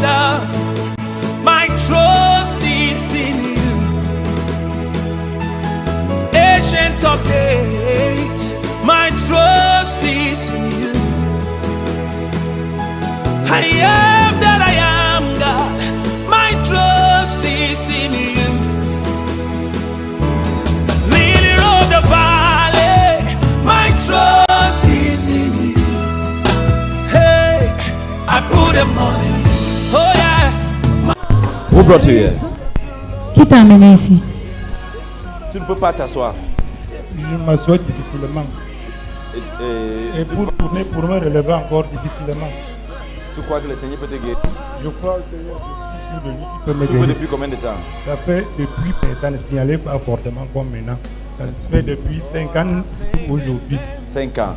down. My trust is in you. Ancient of days, my trust is in you. I am that I am, God. My trust is in you. Lily of the valley, my trust is in you. Hey, I put them on you. Oh yeah. Who brought you here? Qui t'a amené ici? Tu ne peux pas t'asseoir. Je m'assois difficilement. Et pour tourner, pour me relever encore difficilement. Tu crois que le Seigneur peut te guérir? Je crois au Seigneur, je suis sûr de lui qui peut me Tu fais guérir. depuis combien de temps? Ça fait depuis, ça ne signalait pas fortement comme maintenant. Ça fait depuis 5 ans aujourd'hui. 5 ans.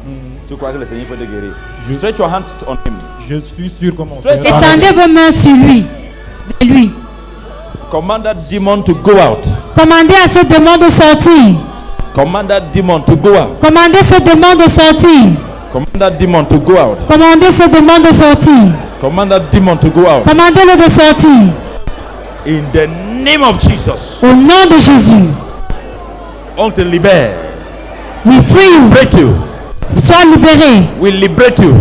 Tu crois que le Seigneur peut te guérir? Stretch your hands on him. Je suis sûr que mon Stretch Seigneur... Étendez vos mains sur lui. De lui. Command that demon to go out. Commandez à ce démon de sortir. Command that demon to go out. Commandez ce démon de sortir. Command that demon to go out. Commandez ce démon de sortir. Command that demon to go out. Commandez-le de sortir. In the name of Jesus. Au nom de Jésus. On te libère. We free you. Liberate you. Sois libéré. We liberate you.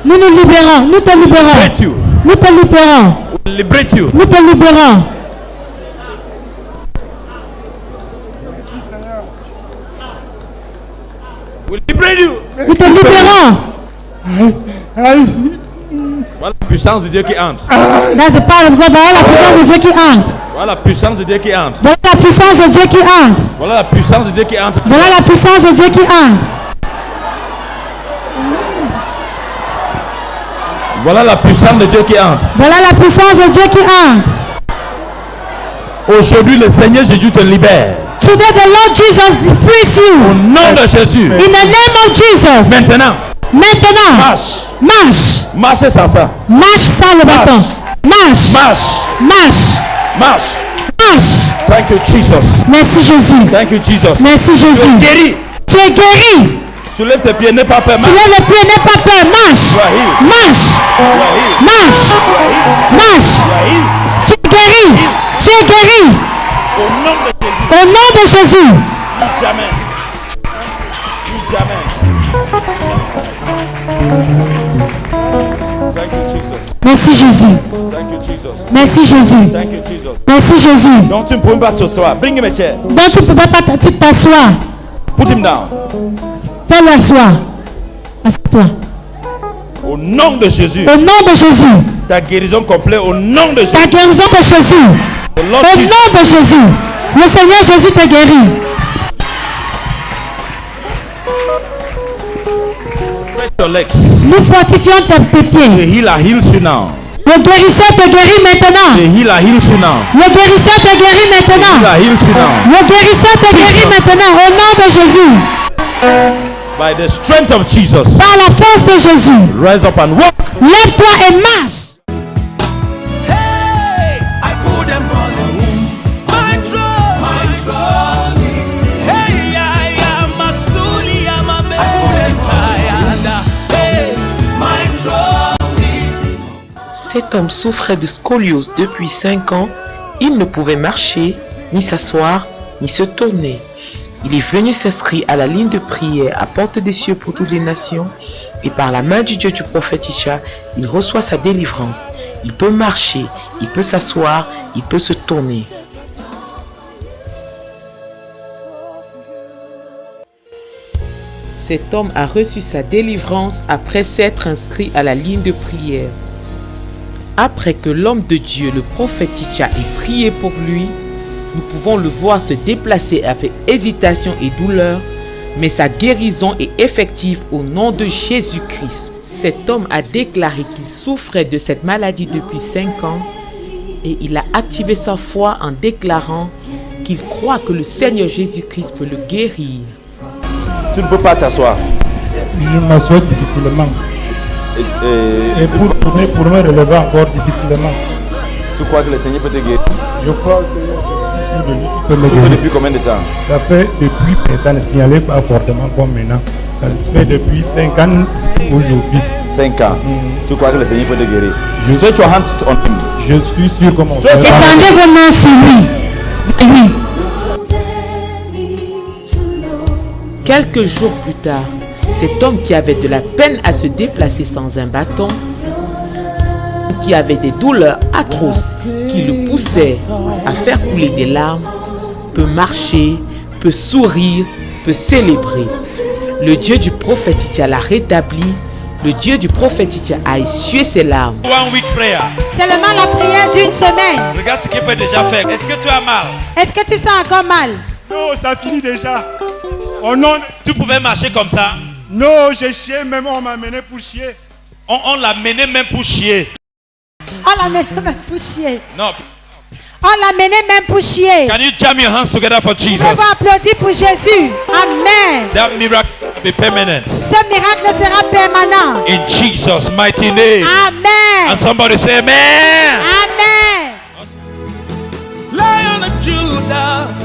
Nous nous libérons. Nous te libérons. Liberate you. Nous te libérons. We liberate you. Nous te libérons. We liberate you. Nous te libérons. Voilà la puissance de Dieu qui entre. That's the power of God. Voilà la puissance de Dieu qui entre. Voilà la puissance de Dieu qui entre. Voilà la puissance de Dieu qui entre. Voilà la puissance de Dieu qui entre. Voilà la puissance de Dieu qui entre. Voilà la puissance de Dieu qui entre. Voilà la puissance de Dieu qui entre. Aujourd'hui, le Seigneur Jésus te libère. Today the Lord Jesus frees Au you. nom de Jésus. In the name of Jesus. Maintenant, Maintenant, marche. marche. Marchez sans ça. Marche sans le bâton. Marche. Marche. Marche. Marche. Marche. Thank you, Jesus. Merci Jésus. Thank you, Jesus. Merci Jésus. Guéris. Tu es guéri. Soulève tes pieds, n'aie pas peur. Soulève les pieds, n'aie pas peur. Marche. Marche. Marche. Marche. Tu es guéri. Tu es guéri. Au nom de Jésus. Au nom de Jésus. Plus jamais. Plus jamais. Thank you, Jesus. Merci Jésus. Thank you, Jesus. Merci Jésus. Thank you, Jesus. Merci Jésus. Donc tu ne peux pas s'asseoir. Bring him a chair. Donc tu ne peux pas t'asseoir. Put him down. Fais-le asseoir. Assieds-toi. Au nom de Jésus. Au nom de Jésus. Ta guérison complète au nom de Jésus. Ta guérison de Jésus. The Lord Au Jesus. nom de Jésus. Le Seigneur Jésus te guérit. Stretch your legs. Nous fortifions tes The pieds. healer heals you now. Le guérisseur te guérit maintenant. The healer heals you now. Le guérisseur te guérit The maintenant. healer heals you now. Le guérisseur te guérit maintenant. Au nom de Jésus. By the strength of Jesus. Par la force de Jésus. Rise up and walk. Lève-toi et marche. Hey, I put them on you. My trust. Hey, I am a Suli, I'm a man. Hey, my trust. Cet homme souffrait de scoliose depuis 5 ans. Il ne pouvait marcher, ni s'asseoir, ni se tourner. Il est venu s'inscrire à la ligne de prière à Porte des Cieux pour toutes les nations. Et par la main du Dieu du prophète Isha, il reçoit sa délivrance. Il peut marcher, il peut s'asseoir, il peut se tourner. Cet homme a reçu sa délivrance après s'être inscrit à la ligne de prière. Après que l'homme de Dieu, le prophète Isha, ait prié pour lui, nous pouvons le voir se déplacer avec hésitation et douleur, mais sa guérison est effective au nom de Jésus-Christ. Cet homme a déclaré qu'il souffrait de cette maladie depuis 5 ans et il a activé sa foi en déclarant qu'il croit que le Seigneur Jésus-Christ peut le guérir. Tu ne peux pas t'asseoir. Je m'assois difficilement. Et pour tourner, pour me relever encore difficilement. Tu crois que le Seigneur peut te guérir? Je crois au Seigneur, je suis sûr de lui qui peut me Tu fais guérir. depuis combien de temps? Ça fait depuis, ça ne signalait pas fortement comme maintenant. Ça fait depuis 5 ans aujourd'hui. 5 ans. Tu crois que le Seigneur peut te guérir? Stretch your hands on him. Je suis sûr que mon frère... Étendez vos mains sur lui. Oui. Quelques jours plus tard, cet homme qui avait de la peine à se déplacer sans un bâton, qui avait des douleurs atroces qui le poussaient à faire couler des larmes, peut marcher, peut sourire, peut célébrer. Le Dieu du prophète Titia l'a rétabli. Le Dieu du prophète Titia a essuyé ses larmes. One week prayer. Seulement la prière d'une semaine. Regarde ce qu'il peut déjà faire. Est-ce que tu as mal? Est-ce que tu sens encore mal? Non, ça finit déjà. Oh non, Tu pouvais marcher comme ça? non, j'ai chié, même on m'a mené pour chier. On l'a mené même pour chier. On l'a mené même pour chier. Non. On l'a mené même pour chier. Can you jam your hands together for Jesus? On va applaudir pour Jésus. Amen. That miracle will be permanent. Ce miracle sera permanent. In Jesus' mighty name. Amen. And somebody say amen. Amen. Lion of Judah.